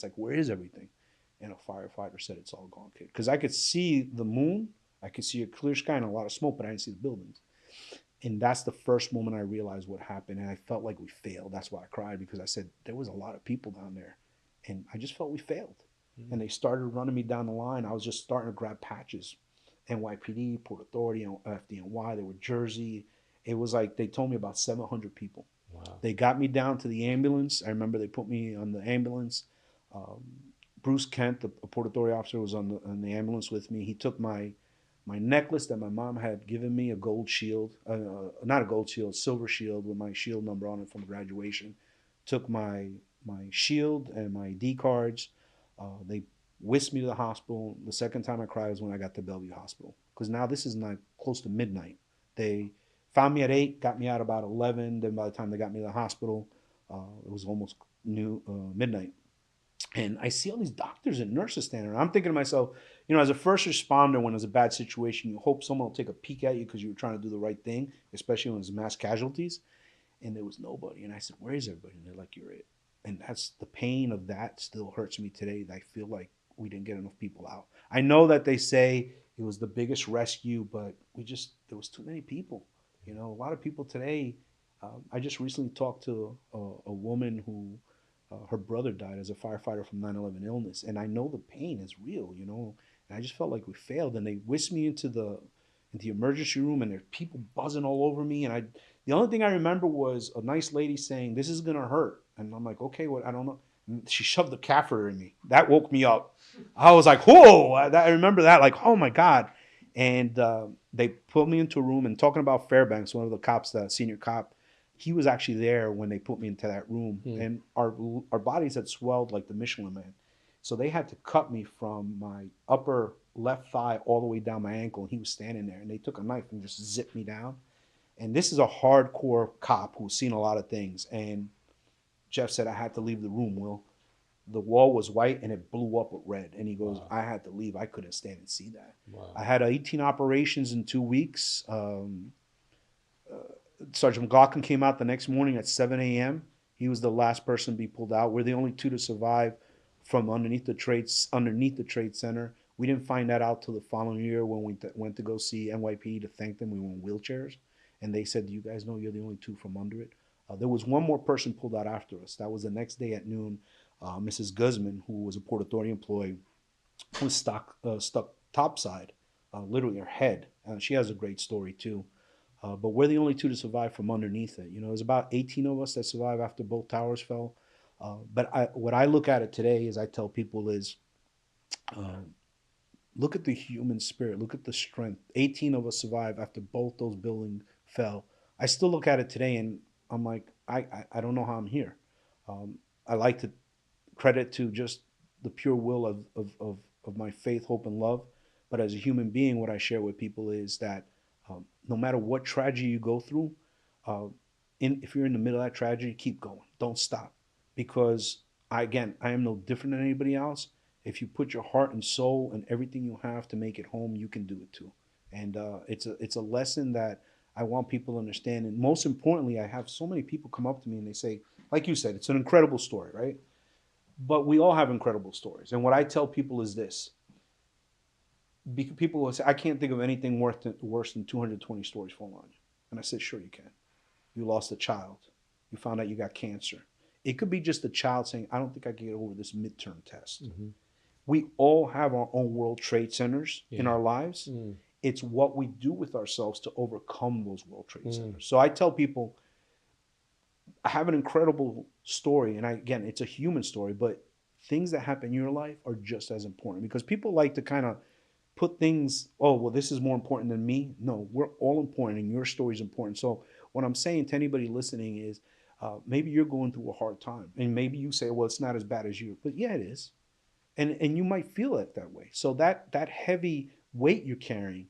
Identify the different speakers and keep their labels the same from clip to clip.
Speaker 1: It's like, where is everything? And a firefighter said, it's all gone, kid. Because I could see the moon, I could see a clear sky and a lot of smoke, but I didn't see the buildings. And that's the first moment I realized what happened. And I felt like we failed. That's why I cried, because I said, there was a lot of people down there. And I just felt we failed. Mm-hmm. And they started running me down the line. I was just starting to grab patches. NYPD, Port Authority, FDNY, they were Jersey. It was like they told me about 700 people. Wow. They got me down to the ambulance. I remember they put me on the ambulance. Bruce Kent, the Port Authority officer, was on the ambulance with me. He took my necklace that my mom had given me, a gold shield, not a gold shield, silver shield with my shield number on it from graduation. Took my shield and my ID cards. They whisked me to the hospital. The second time I cried was when I got to Bellevue Hospital, because now this is like close to midnight. They found me at 8, got me out about 11. Then by the time they got me to the hospital, it was almost midnight. And I see all these doctors and nurses standing around. I'm thinking to myself, as a first responder, when there's a bad situation, you hope someone will take a peek at you because you were trying to do the right thing, especially when there's mass casualties. And there was nobody. And I said, where is everybody? And they're like, you're it. And that's the pain of that still hurts me today. I feel like we didn't get enough people out. I know that they say it was the biggest rescue, but there was too many people. A lot of people today. I just recently talked to a woman who her brother died as a firefighter from 9/11 illness, and I know the pain is real. And I just felt like we failed. And they whisked me into the emergency room, and there's people buzzing all over me. And the only thing I remember was a nice lady saying, "This is gonna hurt," and I'm like, "Okay, what? I don't know." And she shoved the catheter in me. That woke me up. I was like, "Whoa!" I remember that, like, "Oh my God!" And they put me into a room, and talking about Fairbanks, one of the cops, the senior cop, he was actually there when they put me into that room. And our bodies had swelled like the Michelin Man. So they had to cut me from my upper left thigh all the way down my ankle. And he was standing there, and they took a knife and just zipped me down. And this is a hardcore cop who's seen a lot of things. And Jeff said, I had to leave the room, Will. The wall was white and it blew up with red. And he goes, wow. I had to leave. I couldn't stand and see that. Wow. I had 18 operations in 2 weeks. Sergeant McLaughlin came out the next morning at 7 a.m. He was the last person to be pulled out. We're the only two to survive from underneath the trade center. We didn't find that out till the following year when we went to go see NYPD to thank them. We were in wheelchairs, and they said, "Do you guys know you're the only two from under it?" There was one more person pulled out after us. That was the next day at noon. Mrs. Guzman, who was a Port Authority employee, was stuck topside, literally her head. She has a great story too. But we're the only two to survive from underneath it. There's about 18 of us that survived after both towers fell. But what I look at it today is I tell people is, look at the human spirit. Look at the strength. 18 of us survived after both those buildings fell. I still look at it today and I'm like, I don't know how I'm here. I like to credit to just the pure will of my faith, hope, and love. But as a human being, what I share with people is that no matter what tragedy you go through, if you're in the middle of that tragedy, keep going. Don't stop. Because I am no different than anybody else. If you put your heart and soul and everything you have to make it home, you can do it too. And it's a lesson that I want people to understand. And most importantly, I have so many people come up to me and they say, like you said, it's an incredible story, right? But we all have incredible stories. And what I tell people is this. People will say, I can't think of anything worse than 220 stories falling on you. And I said, sure you can. You lost a child. You found out you got cancer. It could be just a child saying, I don't think I can get over this midterm test. Mm-hmm. We all have our own World Trade Centers in our lives. Mm. It's what we do with ourselves to overcome those World Trade Centers. So I tell people, I have an incredible story. And again, it's a human story, but things that happen in your life are just as important, because people like to kind of put things, oh, well, this is more important than me. No, we're all important, and your story is important. So what I'm saying to anybody listening is, maybe you're going through a hard time, and maybe you say, well, it's not as bad as you, but yeah, it is. And you might feel it that way. So that heavy weight you're carrying,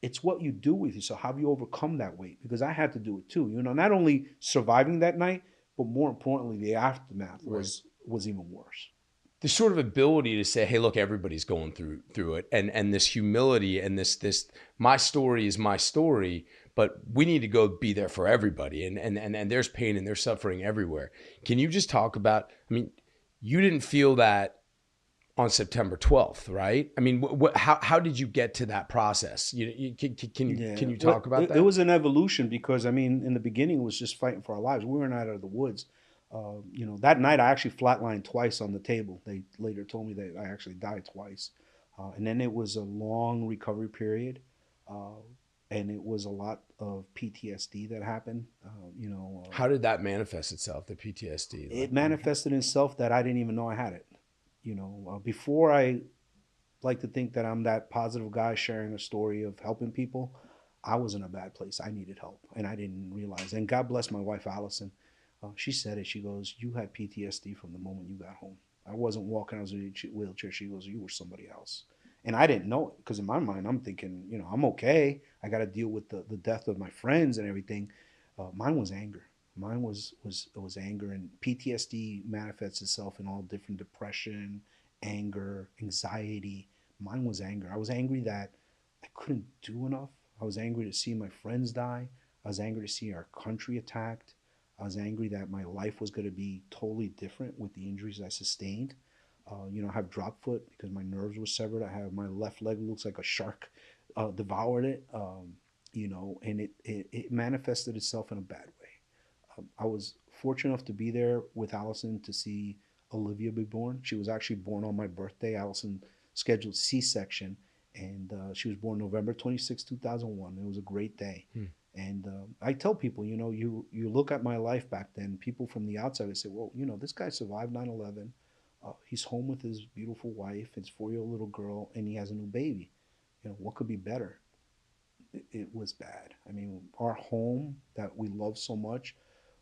Speaker 1: it's what you do with you. So how do you overcome that weight? Because I had to do it too. Not only surviving that night, but more importantly, the aftermath was even worse.
Speaker 2: The sort of ability to say, hey, look, everybody's going through it, and this humility and this my story is my story, but we need to go be there for everybody, and there's pain and there's suffering everywhere. Can you just talk about, You didn't feel that on September 12th, right? I mean, how did you get to that process? Can
Speaker 1: Yeah,
Speaker 2: you
Speaker 1: well,
Speaker 2: talk about
Speaker 1: it
Speaker 2: that?
Speaker 1: was an evolution because I mean, in the beginning, it was just fighting for our lives. We weren't out of the woods. That night I actually flatlined twice on the table. They later told me that I actually died twice, and then it was a long recovery period, uh, and it was a lot of PTSD that happened.
Speaker 2: How did that manifest itself, the PTSD?
Speaker 1: It manifested in itself that I didn't even know I had it. Before I like to think that I'm that positive guy sharing a story of helping people. I was in a bad place. I needed help, and I didn't realize. And God bless my wife, Allison. She said it. She goes, "You had PTSD from the moment you got home. I wasn't walking. I was in a wheelchair." She goes, "You were somebody else." And I didn't know it because in my mind, I'm thinking, I'm okay. I got to deal with the death of my friends and everything. Mine was anger. Mine was anger, and PTSD manifests itself in all different depression, anger, anxiety. Mine was anger. I was angry that I couldn't do enough. I was angry to see my friends die. I was angry to see our country attacked. I was angry that my life was going to be totally different with the injuries I sustained. I have drop foot because my nerves were severed. I have my left leg looks like a shark devoured it. And it manifested itself in a bad way. I was fortunate enough to be there with Allison to see Olivia be born. She was actually born on my birthday. Allison scheduled C-section, and she was born November 26, 2001. It was a great day.
Speaker 2: Hmm.
Speaker 1: And I tell people, you look at my life back then, people from the outside would say, well, this guy survived 9/11. He's home with his beautiful wife, his 4-year-old little girl, and he has a new baby. What could be better? It was bad. I mean, our home that we love so much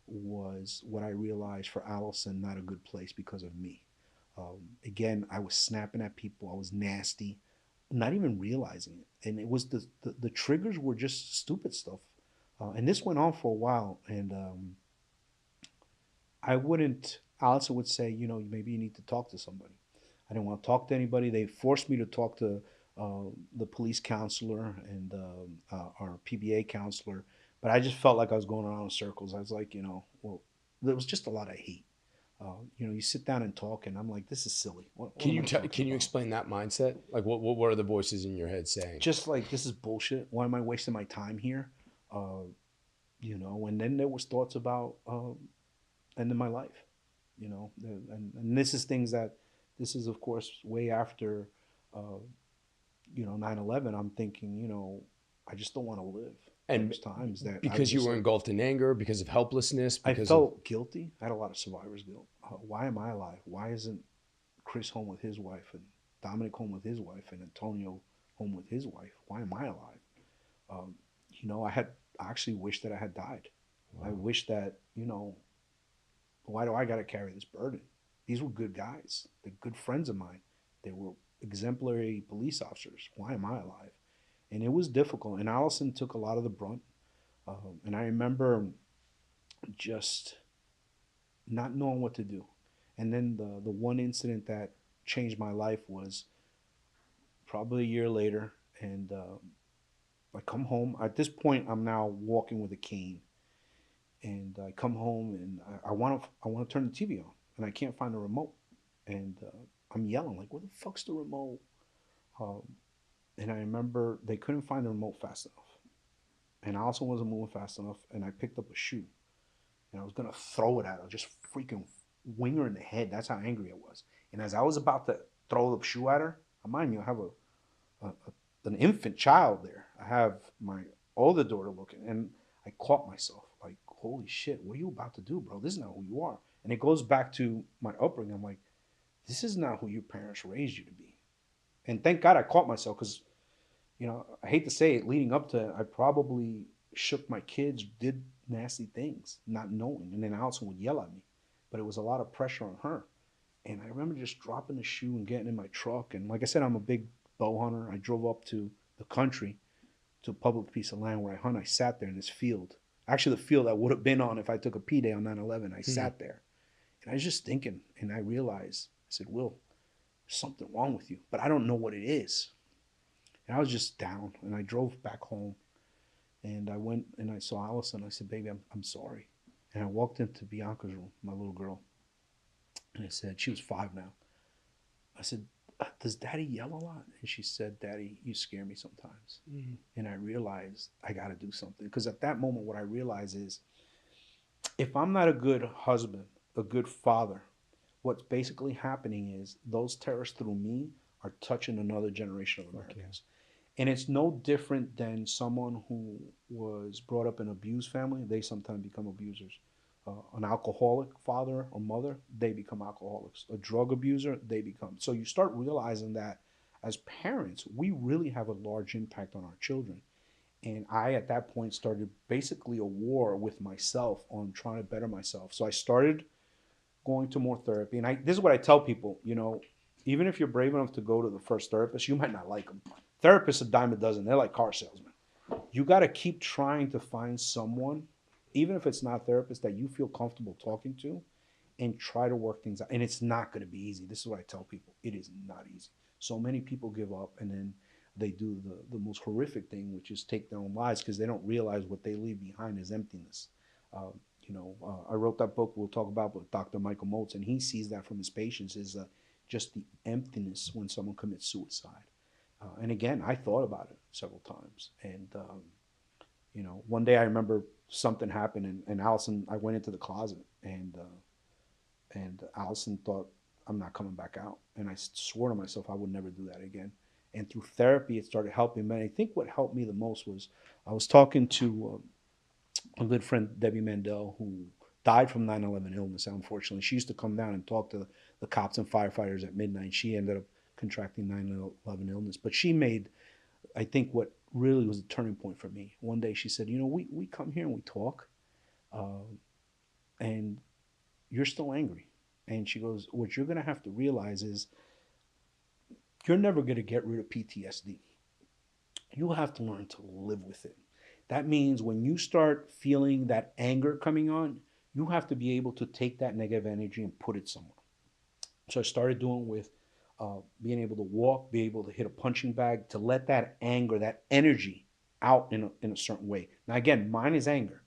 Speaker 1: was what I realized for Allison not a good place because of me. Again, I was snapping at people. I was nasty, not even realizing it. And it was the triggers were just stupid stuff. And this went on for a while. And I wouldn't, Allison would say, maybe you need to talk to somebody. I didn't want to talk to anybody. They forced me to talk to the police counselor and our PBA counselor, but I just felt like I was going around in circles. I was like, well, there was just a lot of hate. You sit down and talk, and I'm like, this is silly. What am I talking
Speaker 2: Can you
Speaker 1: about?
Speaker 2: explain that mindset? Like, what are the voices in your head saying?
Speaker 1: Just like this is bullshit. Why am I wasting my time here? Uh, and then there was thoughts about ending my life. And this is things that this is of course way after uh, 9/11. I'm thinking, I just don't want to live.
Speaker 2: And
Speaker 1: There's times that I was
Speaker 2: because you
Speaker 1: just
Speaker 2: were
Speaker 1: like,
Speaker 2: engulfed in anger, because of helplessness,
Speaker 1: I
Speaker 2: because of
Speaker 1: felt guilty. I had a lot of survivor's guilt. Why am I alive? Why isn't Chris home with his wife and Dominic home with his wife and Antonio home with his wife? Why am I alive? Um, I actually wished that I had died. I
Speaker 2: wow.
Speaker 1: wish that, why do I got to carry this burden? These were good guys. They're good friends of mine. They were exemplary police officers. Why am I alive? And it was difficult. And Allison took a lot of the brunt. And I remember just not knowing what to do. And then the one incident that changed my life was probably a year later. And I come home. At this point, I'm now walking with a cane. And I come home and I want to turn the TV on, and I can't find the remote. And I'm yelling like, "Where the fuck's the remote?" Um, and I remember they couldn't find the remote fast enough, and I also wasn't moving fast enough. And I picked up a shoe, and I was gonna throw it at her, just freaking wing her in the head. That's how angry I was. And as I was about to throw the shoe at her, mind you, I have a an infant child there. I have my older daughter looking, and I caught myself like, holy shit, what are you about to do, bro? This is not who you are. And it goes back to my upbringing. I'm like, this is not who your parents raised you to be. And thank God I caught myself because, I hate to say it, leading up to it, I probably shook my kids, did nasty things, not knowing. And then Allison would yell at me. But it was a lot of pressure on her. And I remember just dropping the shoe and getting in my truck. And like I said, I'm a big bow hunter. I drove up to the country to a public piece of land where I hunt. I sat there in this field. Actually, the field I would have been on if I took a P day on 9/11. I
Speaker 2: Hmm.
Speaker 1: sat there and I was just thinking, and I realized, I said, Will, there's something wrong with you, but I don't know what it is. And I was just down, and I drove back home, and I went and I saw Allison. I said, baby, I'm sorry. And I walked into Bianca's room, my little girl, And I said, she was 5 now. I said, does daddy yell a lot? And she said, daddy, you scare me sometimes.
Speaker 2: Mm.
Speaker 1: And I realized I got to do something. Because at that moment, what I realized is if I'm not a good husband, a good father, what's basically happening is those terrorists through me are touching another generation of Americans. And it's no different than someone who was brought up in an abused family. They sometimes become abusers. An alcoholic father or mother, they become alcoholics. A drug abuser, they become. So you start realizing that as parents, we really have a large impact on our children. And I, at that point, started basically a war with myself on trying to better myself. So I started going to more therapy. And this is what I tell people, even if you're brave enough to go to the first therapist, you might not like them. Therapists a dime a dozen. They're like car salesmen. You got to keep trying to find someone, even if it's not a therapist, that you feel comfortable talking to and try to work things out. And it's not going to be easy. This is what I tell people. It is not easy. So many people give up and then they do the most horrific thing, which is take their own lives because they don't realize what they leave behind is emptiness. I wrote that book we'll talk about with Dr. Michael Motes, and he sees that from his patients is just the emptiness when someone commits suicide. And again, I thought about it several times. And, one day I remember something happened, and Allison, I went into the closet, and Allison thought, I'm not coming back out. And I swore to myself I would never do that again. And through therapy, it started helping me. And I think what helped me the most was I was talking to a good friend, Debbie Mandel, who died from 9/11 illness, unfortunately. She used to come down and talk to the cops and firefighters at midnight. She ended up contracting 9/11 illness. But she made, I think, what really was a turning point for me. One day she said, we come here and we talk, uh, and you're still angry. And she goes, what you're going to have to realize is you're never going to get rid of PTSD. You'll have to learn to live with it. That means when you start feeling that anger coming on, you have to be able to take that negative energy and put it somewhere. So I started doing with being able to walk, be able to hit a punching bag, to let that anger, that energy out in a certain way. Now, again, mine is anger.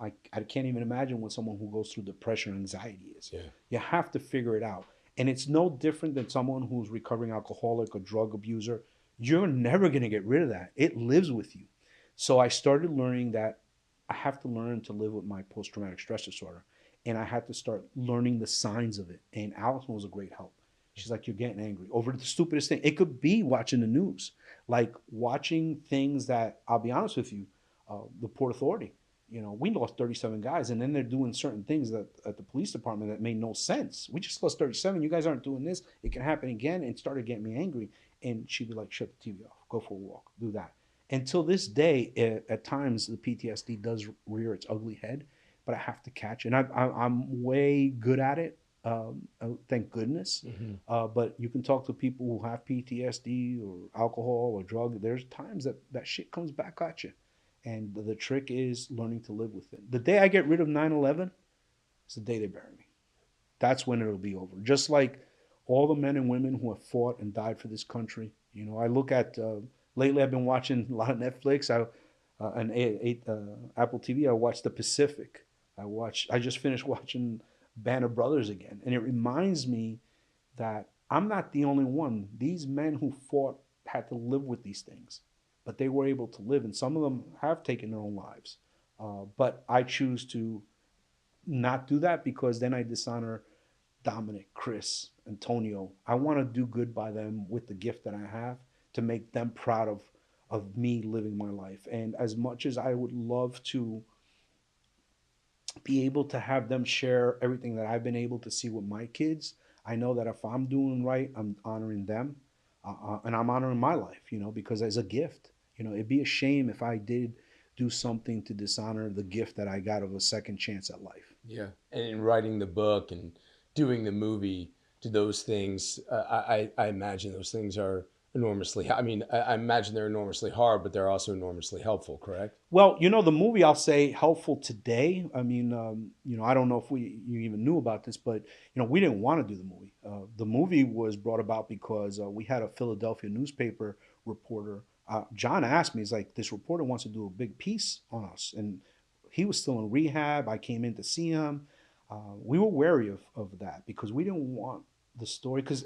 Speaker 1: I can't even imagine what someone who goes through depression or anxiety is.
Speaker 2: Yeah.
Speaker 1: You have to figure it out. And it's no different than someone who's recovering alcoholic or drug abuser. You're never going to get rid of that. It lives with you. So I started learning that I have to learn to live with my post traumatic stress disorder. And I had to start learning the signs of it. And Allison was a great help. She's like, you're getting angry over the stupidest thing. It could be watching the news, like watching things that, I'll be honest with you, the Port Authority, we lost 37 guys, and then they're doing certain things that at the police department that made no sense. We just lost 37. You guys aren't doing this. It can happen again. And it started getting me angry. And she'd be like, shut the TV off, go for a walk, do that. Until this day, at times the PTSD does rear its ugly head, but I have to catch it. And I'm way good at it. Thank goodness.
Speaker 2: Mm-hmm.
Speaker 1: But you can talk to people who have PTSD or alcohol or drug. There's times that shit comes back at you. And the trick is learning to live with it. The day I get rid of 9/11 is the day they bury me. That's when it'll be over. Just like all the men and women who have fought and died for this country. I look at, lately I've been watching a lot of Netflix and Apple TV. I watched The Pacific. I just finished watching Band of Brothers again. And it reminds me that I'm not the only one. These men who fought had to live with these things, but they were able to live. And some of them have taken their own lives. But I choose to not do that because then I dishonor Dominic, Chris, Antonio. I want to do good by them with the gift that I have to make them proud of me living my life. And as much as I would love to be able to have them share everything that I've been able to see with my kids, I know that if I'm doing right, I'm honoring them, and I'm honoring my life, because as a gift, it'd be a shame if I did do something to dishonor the gift that I got of a second chance at life.
Speaker 2: Yeah. And in writing the book and doing the movie, to those things, I imagine those things are enormously, I imagine they're enormously hard, but they're also enormously helpful, correct?
Speaker 1: Well, the movie, I'll say helpful today. I mean, I don't know if you even knew about this, but we didn't want to do the movie. The movie was brought about because we had a Philadelphia newspaper reporter. John asked me, he's like, this reporter wants to do a big piece on us, and he was still in rehab. I came in to see him. We were wary of that because we didn't want the story because